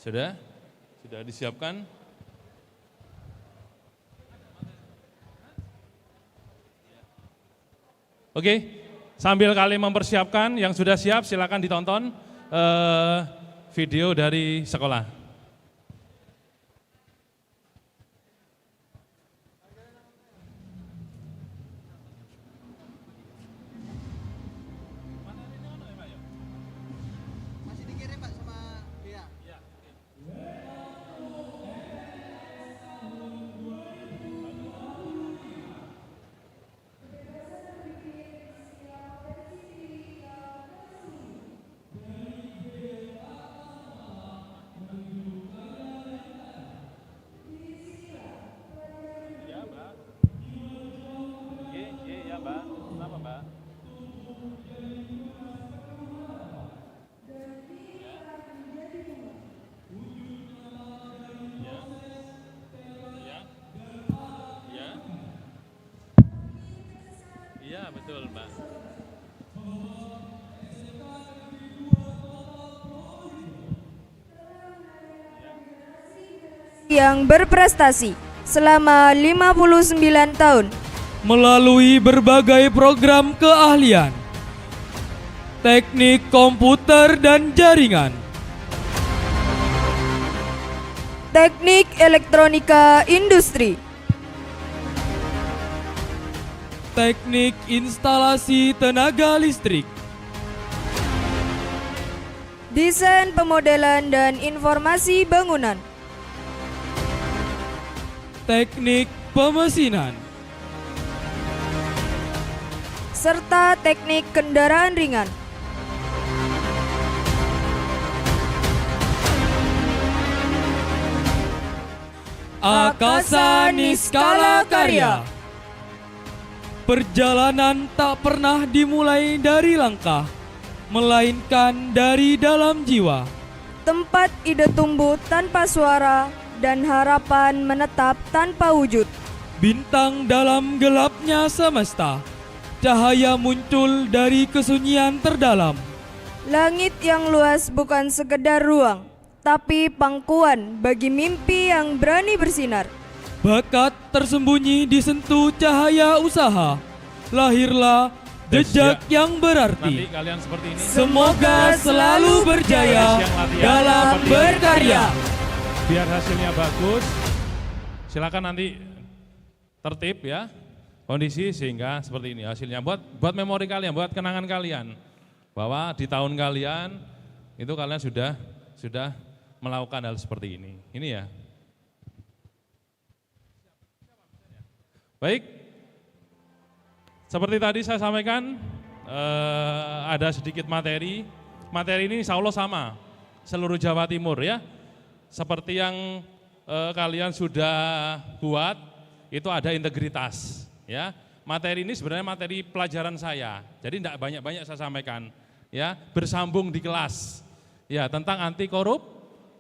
Sudah? Sudah disiapkan? Oke, sambil kalian mempersiapkan, yang sudah siap silakan ditonton video dari sekolah. Iya, betul, Mbak. Yang berprestasi selama 59 tahun melalui berbagai program keahlian, teknik komputer dan jaringan, teknik elektronika industri, teknik instalasi tenaga listrik, desain pemodelan dan informasi bangunan, teknik pemesinan, serta teknik kendaraan ringan. Akasa Niskala Karya. Perjalanan tak pernah dimulai dari langkah, melainkan dari dalam jiwa. Tempat ide tumbuh tanpa suara dan harapan menetap tanpa wujud. Bintang dalam gelapnya semesta, cahaya muncul dari kesunyian terdalam. Langit yang luas bukan sekedar ruang, tapi pangkuan bagi mimpi yang berani bersinar. Bakat tersembunyi disentuh cahaya usaha, lahirlah jejak yang Nanti berarti. kalian seperti ini. Semoga selalu berjaya dalam berkarya. Biar hasilnya bagus, silakan nanti tertib ya kondisi sehingga seperti ini hasilnya. Buat memori kalian, buat kenangan kalian bahwa di tahun kalian itu kalian sudah melakukan hal seperti ini. Ini ya. Baik, seperti tadi saya sampaikan ada sedikit materi. Materi ini insya Allah sama seluruh Jawa Timur ya. Seperti yang kalian sudah buat, itu ada integritas ya. Materi ini sebenarnya materi pelajaran saya, jadi tidak banyak-banyak saya sampaikan ya, bersambung di kelas ya tentang anti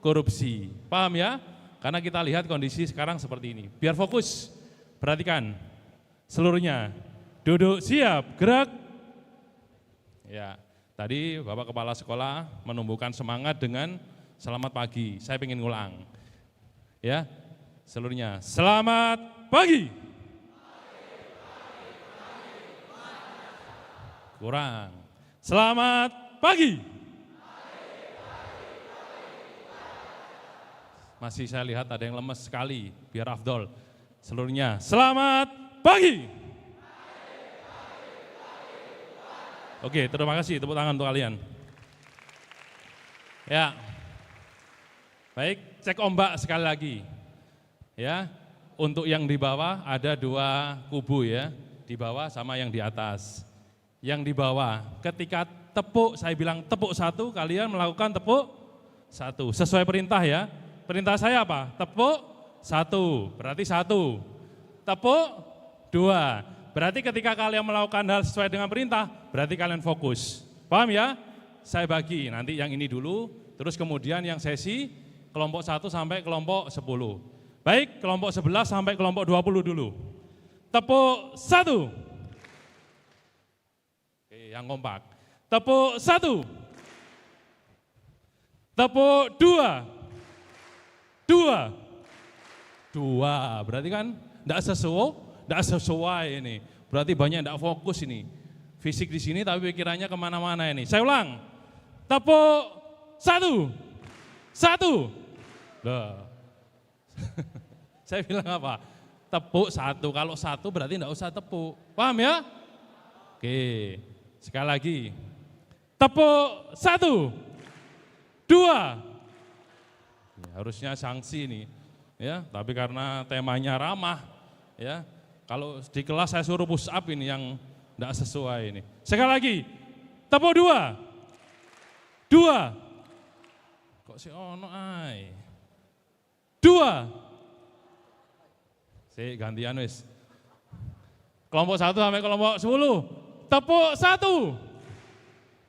korupsi, paham ya? Karena kita lihat kondisi sekarang seperti ini. Biar fokus, perhatikan seluruhnya, duduk siap, gerak. Ya, tadi Bapak Kepala Sekolah menumbuhkan semangat dengan selamat pagi, saya ingin ngulang ya, seluruhnya selamat pagi. Kurang. Selamat pagi. Masih saya lihat ada yang lemes sekali, biar afdol. Seluruhnya selamat pagi. Oke, terima kasih, tepuk tangan untuk kalian. Ya. Baik, cek ombak sekali lagi. Ya. Untuk yang di bawah ada dua kubu ya, di bawah sama yang di atas. Yang di bawah, ketika tepuk, saya bilang tepuk satu, kalian melakukan tepuk satu. Sesuai perintah ya. Perintah saya apa? Tepuk satu, berarti satu. Tepuk dua, berarti ketika kalian melakukan hal sesuai dengan perintah, berarti kalian fokus. Paham ya? Saya bagi, nanti yang ini dulu, terus kemudian yang sesi kelompok 1 sampai kelompok 10. Baik, kelompok 11 sampai kelompok 20 dulu. Tepuk satu. Yang kompak. Tepuk satu. Tepuk dua. dua. Dua, berarti kan enggak sesuai ini. Berarti banyak enggak fokus ini. Fisik di sini tapi pikirannya kemana-mana ini. Saya ulang, tepuk satu. Satu. Loh. Saya bilang apa? Tepuk satu, kalau satu berarti enggak usah tepuk. Paham ya? Oke, sekali lagi. Tepuk satu. Dua. Ya, harusnya sanksi nih. Ya, tapi karena temanya ramah, ya. Kalau di kelas saya suruh push up ini yang enggak sesuai ini. Sekali lagi. Tepuk dua. Dua. Kok si ono ai? Dua. Si gantian wis. Kelompok 1 sampai kelompok 10. Tepuk 1.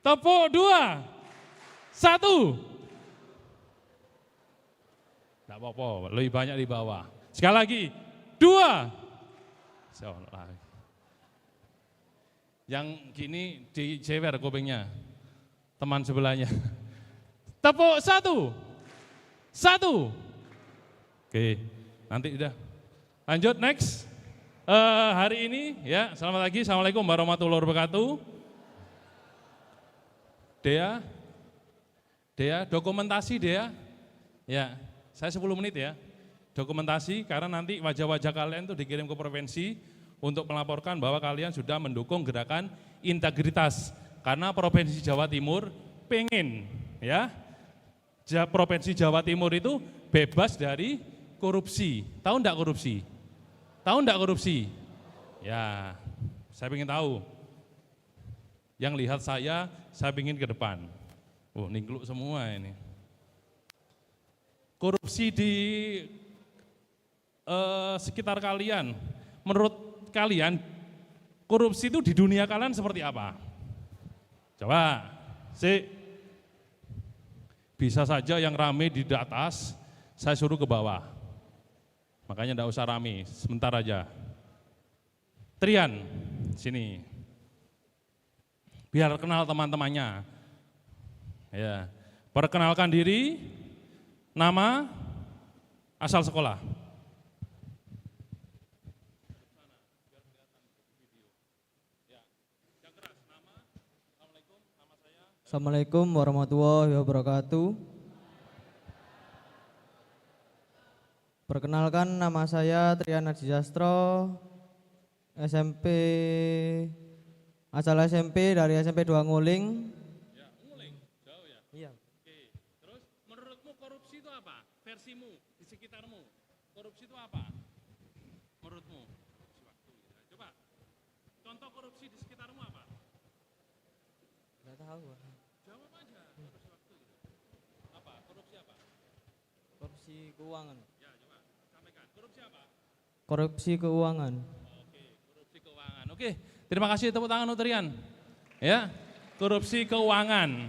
Tepuk 2. 1. Enggak apa-apa, lebih banyak di bawah. Sekali lagi. 2. Yang gini dijewer kupingnya. Teman sebelahnya. Tepuk 1. 1. Oke, nanti udah. Lanjut next. Hari ini ya, selamat pagi. Assalamualaikum warahmatullahi wabarakatuh. Dea, dokumentasi Dea. Ya, saya 10 menit ya. Dokumentasi karena nanti wajah-wajah kalian tuh dikirim ke provinsi untuk melaporkan bahwa kalian sudah mendukung gerakan integritas. Karena Provinsi Jawa Timur pengen ya, Provinsi Jawa Timur itu bebas dari korupsi. Tahu enggak korupsi? Tahu enggak korupsi? Ya, saya ingin tahu. Yang lihat saya ingin ke depan. Oh, ningkluk semua ini. Korupsi di sekitar kalian, menurut kalian, korupsi itu di dunia kalian seperti apa? Coba, bisa saja yang rame di atas, saya suruh ke bawah. Makanya enggak usah rame, sebentar aja. Trian, sini. Biar kenal teman-temannya. Ya. Perkenalkan diri, nama, asal sekolah. Assalamualaikum warahmatullahi wabarakatuh. Perkenalkan, nama saya Trian Adijastro, SMP, asal SMP dari SMP 2 Nguling. Ya, Nguling, jauh ya? Iya. Oke, terus menurutmu korupsi itu apa? Versimu, di sekitarmu, korupsi itu apa? Menurutmu? Coba, contoh korupsi di sekitarmu apa? Nggak tahu. Jawab aja, korupsi waktu gitu. Apa, korupsi apa? Korupsi keuangan. Ya, coba, sampaikan, korupsi apa? Korupsi keuangan. Oke, korupsi keuangan. Oke, terima kasih tepuk tangan untuk Rian. Ya, korupsi keuangan.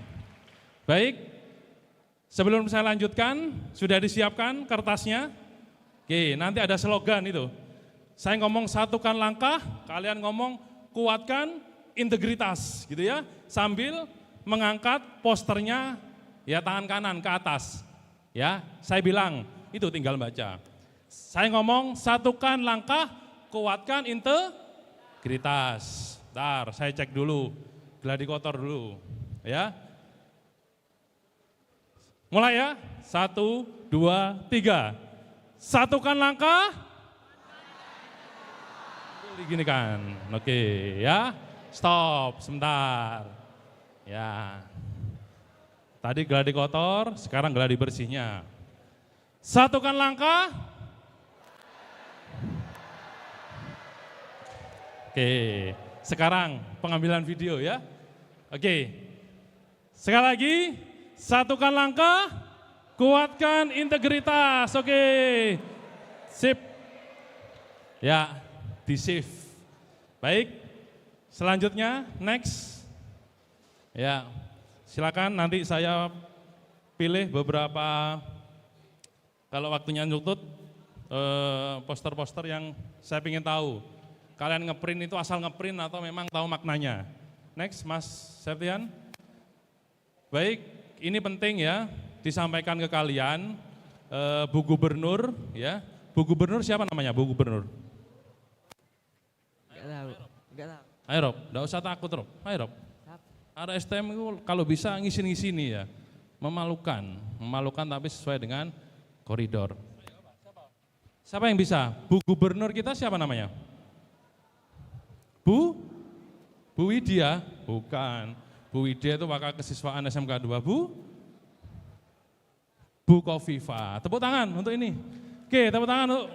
Baik, sebelum saya lanjutkan, sudah disiapkan kertasnya. Oke, nanti ada slogan itu. Saya ngomong satukan langkah, kalian ngomong kuatkan integritas, gitu ya. Sambil mengangkat posternya, ya tangan kanan ke atas. Ya, saya bilang, itu tinggal baca. Saya ngomong satukan langkah, kuatkan integritas. Bentar, saya cek dulu, gladi kotor dulu, ya. Mulai ya, 1, 2, 3. Satukan langkah. Gini kan, oke ya. Stop, sebentar. Ya. Tadi gladi kotor, sekarang gladi bersihnya. Satukan langkah. Oke, sekarang pengambilan video ya. Oke, sekali lagi, satukan langkah, kuatkan integritas. Oke, sip. Ya, di save. Baik, selanjutnya next. Ya, silakan nanti saya pilih beberapa, kalau waktunya nyutut, poster-poster yang saya ingin tahu. Kalian ngeprint itu asal ngeprint atau memang tahu maknanya. Next, Mas Septian. Baik, ini penting ya, disampaikan ke kalian. Bu Gubernur, ya. Bu Gubernur siapa namanya, Bu Gubernur? Enggak tahu. Enggak tahu. Ayo Rob, enggak usah takut Rob, ayo Rob. Ada STM itu kalau bisa ngisi-ngisi ya, memalukan tapi sesuai dengan koridor. Siapa yang bisa? Bu Gubernur kita siapa namanya? Bu Widya? Bukan. Bu Widya itu wakil kesiswaan SMK 2. Bu Kofifa. Tepuk tangan untuk ini. Oke, tepuk tangan untuk.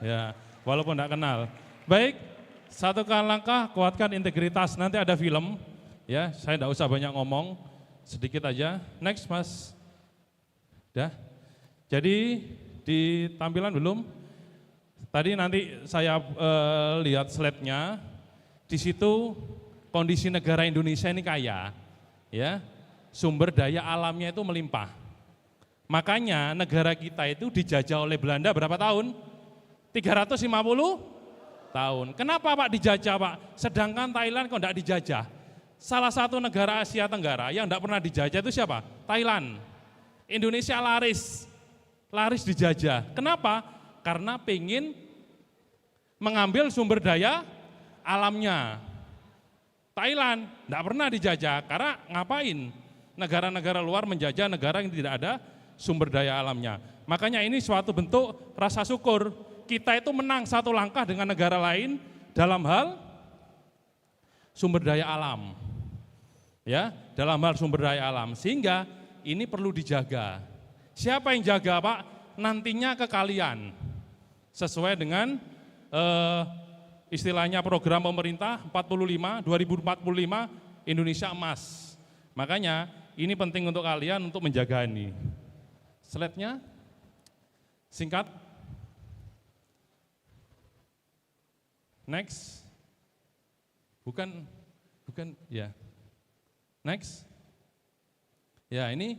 Ya, walaupun enggak kenal. Baik, satu langkah kuatkan integritas. Nanti ada film. Ya, saya enggak usah banyak ngomong. Sedikit aja. Next, Mas. Dah. Jadi di tampilan belum? Tadi nanti saya lihat slide-nya. Di situ kondisi negara Indonesia ini kaya, ya, sumber daya alamnya itu melimpah. Makanya negara kita itu dijajah oleh Belanda berapa tahun? 350 tahun. Kenapa Pak dijajah Pak? Sedangkan Thailand kok enggak dijajah? Salah satu negara Asia Tenggara yang enggak pernah dijajah itu siapa? Thailand. Indonesia laris dijajah. Kenapa? Karena pengen mengambil sumber daya alamnya. Thailand tidak pernah dijajah, karena ngapain? Negara-negara luar menjajah negara yang tidak ada sumber daya alamnya. Makanya ini suatu bentuk rasa syukur. Kita itu menang satu langkah dengan negara lain dalam hal sumber daya alam. Ya, dalam hal sumber daya alam. Sehingga ini perlu dijaga. Siapa yang jaga Pak? Nantinya ke kalian. Sesuai dengan istilahnya program pemerintah 2045 Indonesia Emas. Makanya ini penting untuk kalian untuk menjaga ini. Slide-nya singkat. Next. Bukan ya. Next. Ya, ini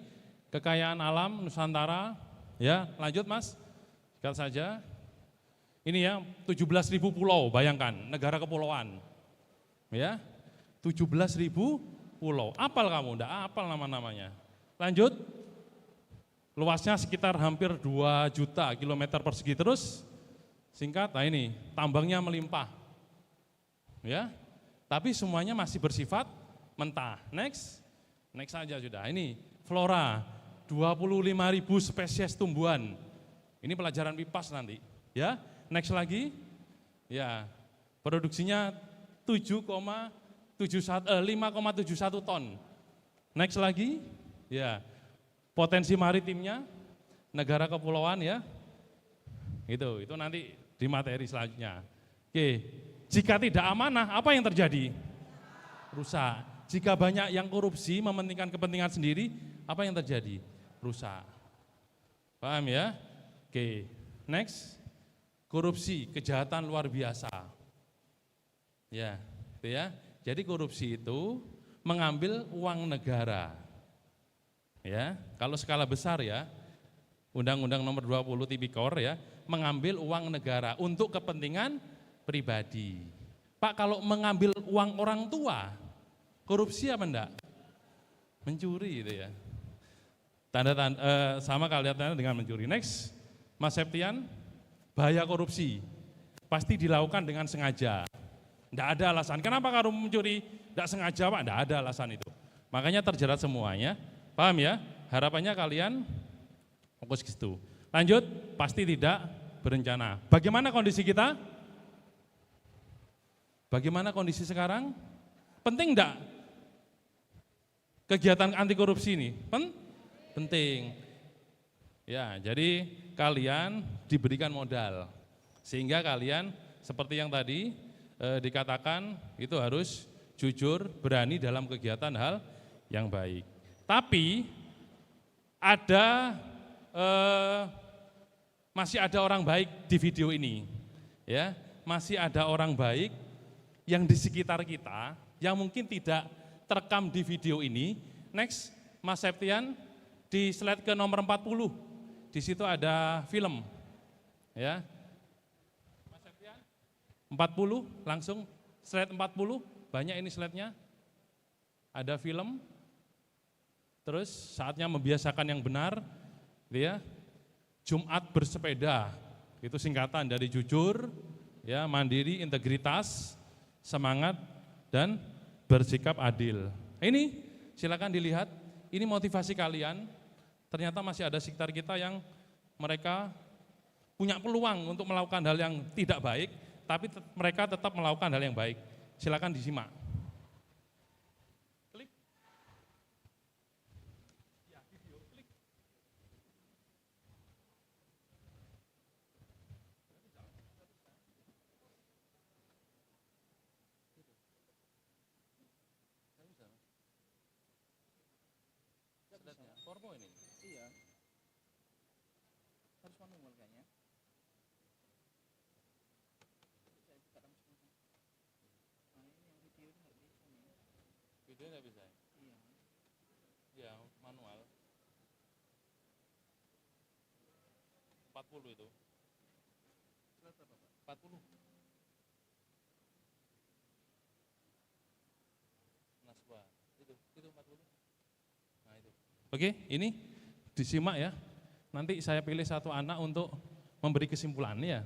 kekayaan alam Nusantara. Ya, lanjut Mas. Singkat saja. Ini ya, 17.000 pulau, bayangkan, negara kepulauan. Ya, 17.000 pulau. Apal kamu? Enggak apal nama-namanya. Lanjut. Luasnya sekitar hampir 2 juta kilometer persegi. Terus singkat, nah ini, tambangnya melimpah. Ya. Tapi semuanya masih bersifat mentah. Next. Next saja sudah. Ini flora, 25.000 spesies tumbuhan. Ini pelajaran PIPAS nanti, ya. Next lagi, ya, produksinya 5,71 ton. Next lagi, ya, potensi maritimnya, negara kepulauan ya, itu nanti di materi selanjutnya. Oke, jika tidak amanah, apa yang terjadi? Rusak. Jika banyak yang korupsi, mementingkan kepentingan sendiri, apa yang terjadi? Rusak. Paham ya? Oke, next. Korupsi, kejahatan luar biasa. Ya, itu ya. Jadi korupsi itu mengambil uang negara. Ya, kalau skala besar ya, Undang-Undang Nomor 20 Tipikor ya, mengambil uang negara untuk kepentingan pribadi. Pak, kalau mengambil uang orang tua, korupsi apa enggak? Mencuri itu ya. Sama kalian dengan mencuri. Next, Mas Septian. Bahaya korupsi, pasti dilakukan dengan sengaja. Tidak ada alasan, kenapa kalau mencuri tidak sengaja Pak, tidak ada alasan itu. Makanya terjerat semuanya, paham ya? Harapannya kalian fokus ke situ. Lanjut, pasti tidak berencana. Bagaimana kondisi kita? Bagaimana kondisi sekarang? Penting enggak kegiatan anti korupsi ini? Penting. Ya, jadi kalian diberikan modal, sehingga kalian seperti yang tadi dikatakan itu harus jujur, berani dalam kegiatan hal yang baik. Tapi ada masih ada orang baik di video ini, ya, masih ada orang baik yang di sekitar kita yang mungkin tidak terekam di video ini. Next, Mas Septian, di slide ke nomor 40. Di situ ada film, ya. Mas Septian, 40 langsung slide 40, banyak ini slide-nya. Ada film, terus saatnya membiasakan yang benar, ya. Jumat bersepeda, itu singkatan dari jujur, ya, mandiri, integritas, semangat, dan bersikap adil. Ini silakan dilihat, ini motivasi kalian. Ternyata masih ada sekitar kita yang mereka punya peluang untuk melakukan hal yang tidak baik, tapi mereka tetap melakukan hal yang baik. Silakan disimak. Klik. Ya, video, klik. Formo ini? Iya. Harus manual kayaknya. Video nggak bisa? Iya. Ya, manual. 40 itu. 40. Naswa. Itu 40. Nah, itu. Oke, ini disimak ya. Nanti saya pilih satu anak untuk memberi kesimpulannya.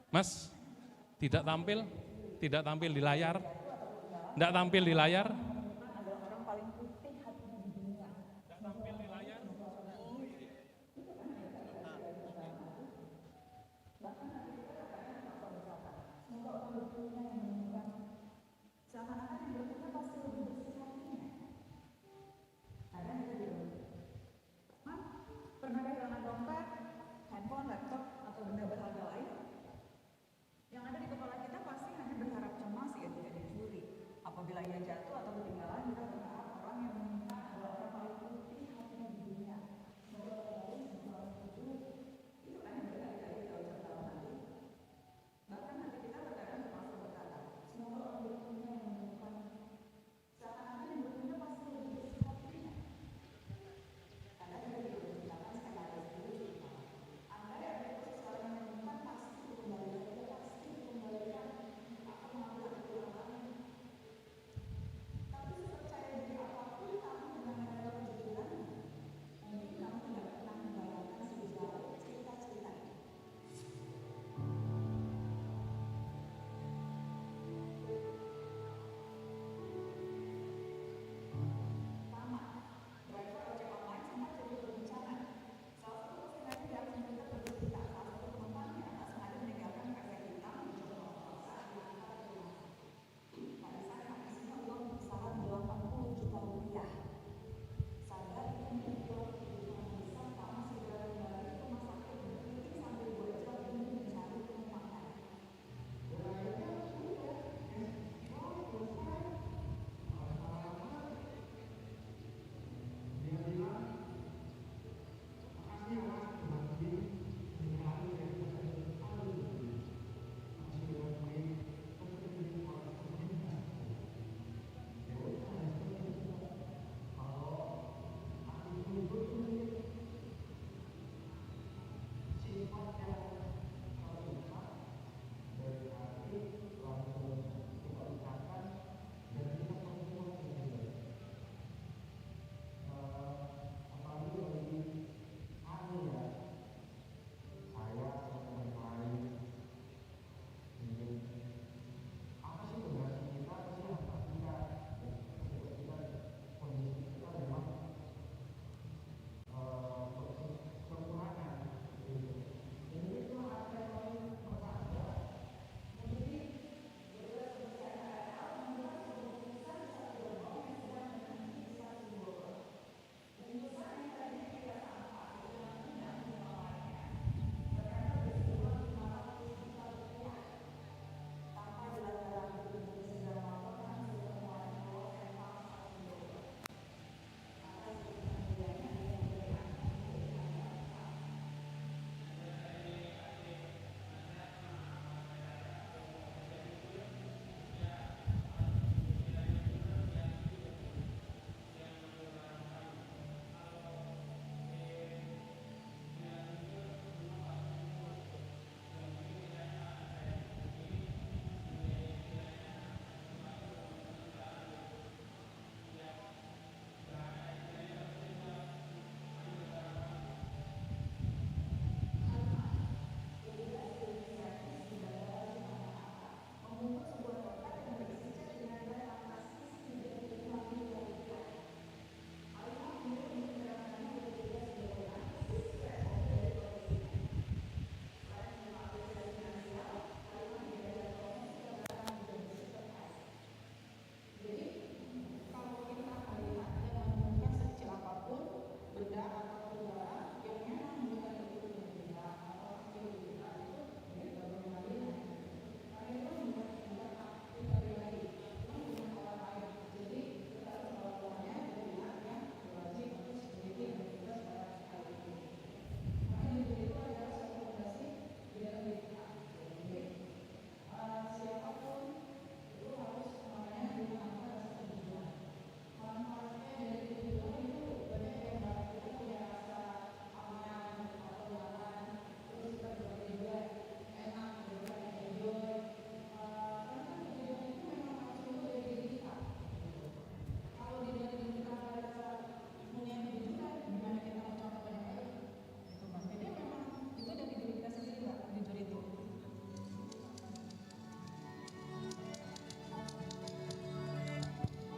Mas, tidak tampil di layar. Tidak tampil di layar. Pernah kehilangan dompet, handphone, laptop, atau benda berharga lain? Yang ada di kepala kita pasti hanya berharap cemas ia tidak dicuri. Apabila ia jatuh atau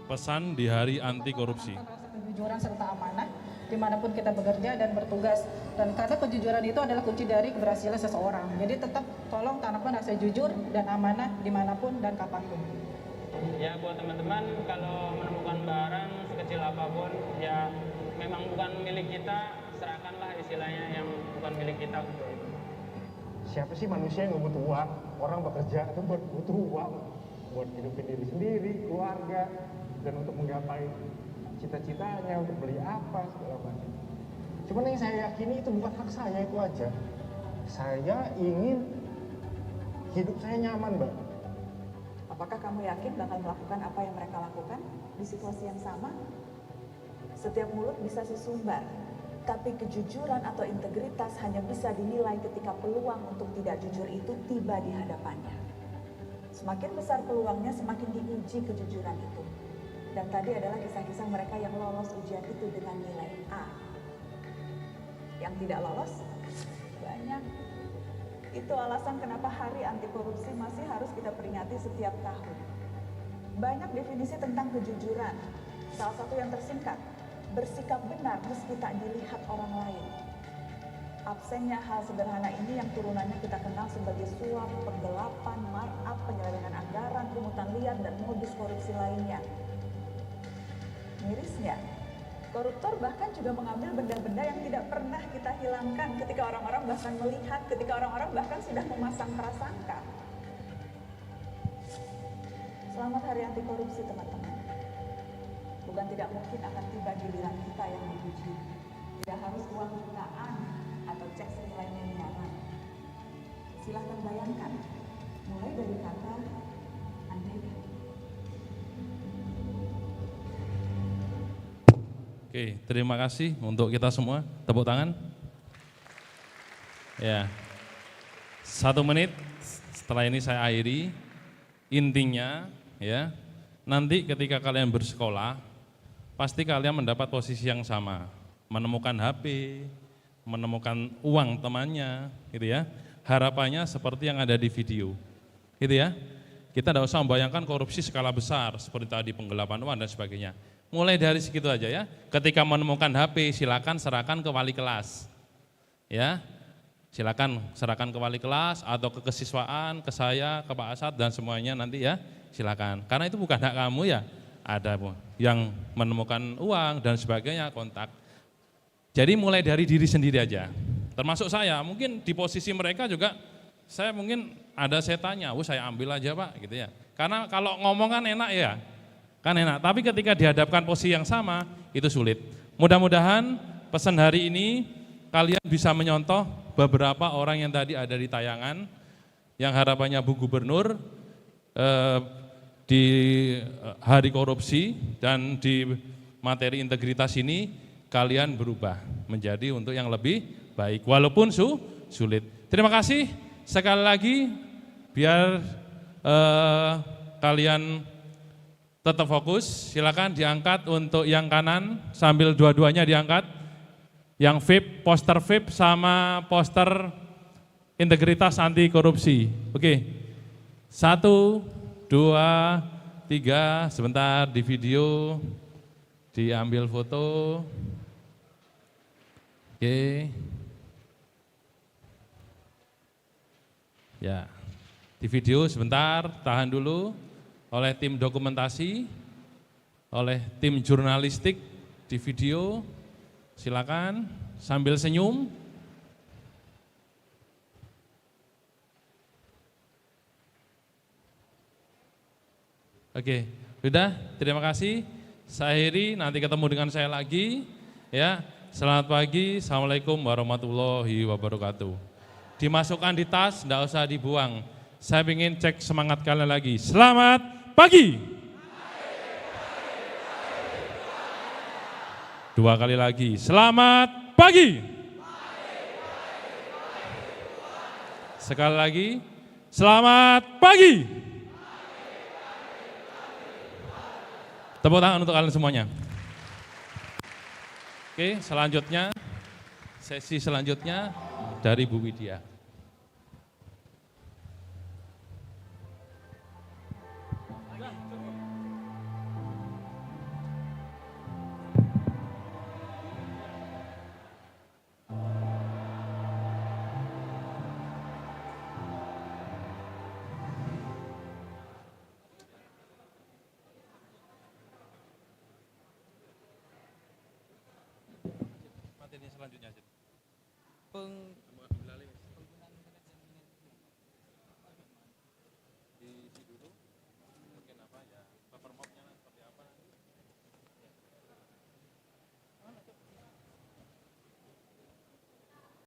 pesan di hari anti korupsi. Rasa kejujuran serta amanah dimanapun kita bekerja dan bertugas. Dan karena kejujuran itu adalah kunci dari keberhasilan seseorang. Jadi tetap tolong tanamkan rasa jujur dan amanah dimanapun dan kapanpun. Ya buat teman-teman, kalau menemukan barang sekecil apapun ya memang bukan milik kita, serahkanlah istilahnya yang bukan milik kita untuk itu. Siapa sih manusia yang nggak butuh uang? Orang bekerja itu butuh uang buat hidupin diri sendiri, keluarga, dan untuk menggapai cita-citanya, untuk beli apa segala macam. Cuman yang saya yakini itu bukan hak saya, itu aja. Saya ingin hidup saya nyaman, Mbak. Apakah kamu yakin bakal melakukan apa yang mereka lakukan di situasi yang sama? Setiap mulut bisa sesumbar, tapi kejujuran atau integritas hanya bisa dinilai ketika peluang untuk tidak jujur itu tiba di hadapannya. Semakin besar peluangnya, semakin diuji kejujuran itu. Dan tadi adalah kisah-kisah mereka yang lolos ujian itu dengan nilai A. Yang tidak lolos, banyak. Itu alasan kenapa hari anti korupsi masih harus kita peringati setiap tahun. Banyak definisi tentang kejujuran. Salah satu yang tersingkat, bersikap benar meski tak dilihat orang lain. Absennya hal sederhana ini yang turunannya kita kenal sebagai suap, penggelapan, markup, penyelewengan anggaran, pungutan liar, dan modus korupsi lainnya. Mirisnya, koruptor bahkan juga mengambil benda-benda yang tidak pernah kita hilangkan ketika orang-orang bahkan melihat, ketika orang-orang bahkan sudah memasang prasangka. Selamat Hari Anti Korupsi, teman-teman. Bukan tidak mungkin akan tiba giliran kita yang diuji. Tidak harus uang jutaan atau cek senilai miliaran. Silahkan bayangkan, mulai dari kata andaikan. Oke, terima kasih untuk kita semua. Tepuk tangan. Ya, 1 menit setelah ini saya akhiri. Intinya, ya, nanti ketika kalian bersekolah, pasti kalian mendapat posisi yang sama. Menemukan HP, menemukan uang temannya, gitu ya. Harapannya seperti yang ada di video, gitu ya. Kita tidak usah membayangkan korupsi skala besar, seperti tadi penggelapan uang dan sebagainya. Mulai dari segitu aja ya. Ketika menemukan HP, silakan serahkan ke wali kelas. Ya, silakan serahkan ke wali kelas atau ke kesiswaan, ke saya, ke Pak Asad dan semuanya nanti ya. Silakan. Karena itu bukan hak kamu ya. Ada yang menemukan uang dan sebagainya, kontak. Jadi mulai dari diri sendiri aja. Termasuk saya, mungkin di posisi mereka juga saya mungkin ada saya tanya, saya ambil aja Pak gitu ya. Karena kalau ngomong kan enak ya. Kan enak, tapi ketika dihadapkan posisi yang sama, itu sulit. Mudah-mudahan pesan hari ini kalian bisa menyontoh beberapa orang yang tadi ada di tayangan, yang harapannya Bu Gubernur di hari korupsi dan di materi integritas ini, kalian berubah menjadi untuk yang lebih baik, walaupun sulit. Terima kasih sekali lagi, biar kalian tetap fokus, silakan diangkat untuk yang kanan sambil dua-duanya diangkat. Yang VIP, poster VIP sama poster integritas anti korupsi. Oke, 1, 2, 3, sebentar di video, diambil foto. Oke. Ya, di video sebentar, tahan dulu. Oleh tim dokumentasi, oleh tim jurnalistik di video, silakan sambil senyum. Oke, sudah, terima kasih. Saya akhiri, nanti ketemu dengan saya lagi. Ya, selamat pagi, assalamualaikum warahmatullahi wabarakatuh. Dimasukkan di tas, enggak usah dibuang. Saya ingin cek semangat kalian lagi. Selamat pagi. 2 kali lagi. Selamat pagi. Sekali lagi. Selamat pagi. Tepuk tangan untuk kalian semuanya. Oke, selanjutnya, sesi selanjutnya dari Bu Widya. selanjutnya? Cid?